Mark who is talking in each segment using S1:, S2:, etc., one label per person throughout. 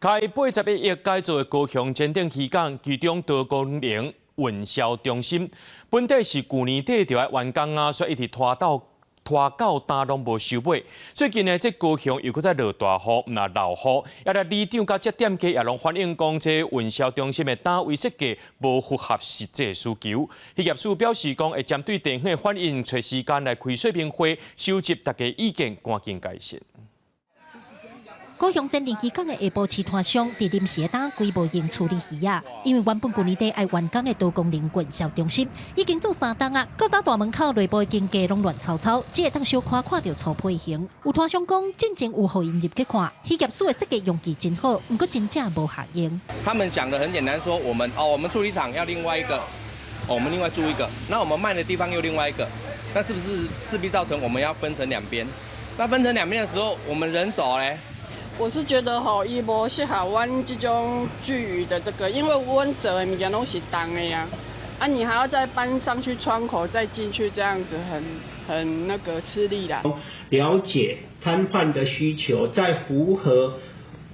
S1: 开81亿改造的高雄前顶渔港，其中多功能运销中心，本底是去年底就要完工啊，所以一直拖到今拢无收尾。最近呢，这高雄又搁再落大雨，那漏雨，也来里长甲这店家也拢反映讲，这运销中心的单位设计无符合实际需求。业主表示讲，会针对电话反映，找时间来开说明会，收集大家意见，赶紧改善。
S2: 高雄前林渔港的下晡市摊商伫临时打规模型处理鱼啊，因为原本去年底爱完工的多功能运销中心已经做3档啊，到大门口内部的经济拢乱糟糟，只会当小看到粗皮型。有摊商讲，进前有互因入去看，渔业署的设计用具真好，不过真正无下用。
S3: 他们讲的很简单，说我们处理厂要另外一个，我们另外租一个，那我们卖的地方又另外一个，那是不是势必造成我们要分成2边？那分成2边的时候，我们人手嘞？
S4: 我是觉得吼，伊无适合阮这种巨鱼的这个，因为阮做的物件都是重的呀，你还要再搬上去窗口再进去，这样子很那个吃力啦。
S5: 了解摊贩的需求，在符合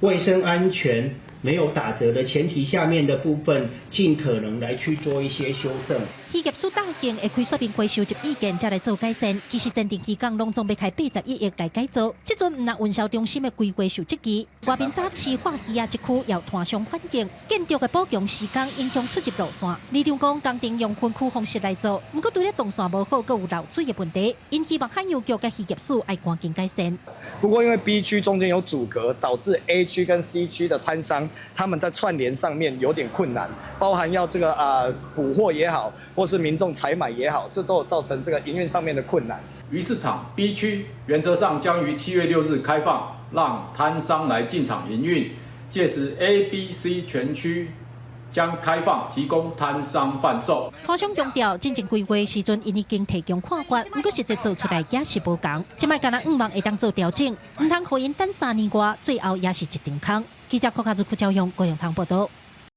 S5: 卫生安全没有打折的前提下面的部分，尽可能来去做一些修正。
S2: 渔业署大建会开说明会收集意见，才来做改善。其实前顶渔港拢总要开81亿来改造，这阵唔但运销中心的规划受质疑，外面早市化鱼啊一区要摊商反映，建筑的补强时间影响出入路线。李长讲工程用分区方式来做，不过对咧动线无好，佮有漏水的问题，因希望海洋局甲渔业署爱赶紧改善。
S6: 不过因为 B 区中间有阻隔，导致 A 区跟 C 区的摊商他们在串联上面有点困难，包含要这个补货也好。 或是民众采买也好，这都有造成这个营运上面的困难。
S7: 鱼市场 B 区原则上将于7月6日开放，让摊商来进场营运。届时 A、B、C 全区将开放，提供摊商贩售。
S2: 摊商强调，进前规划时阵因已经提供看法，不过实际做出来也是无同。即摆敢若5万会当做调整，唔通互因等3年外，最后也是一场空。记者柯卡祖、柯兆勇、郭永昌报道。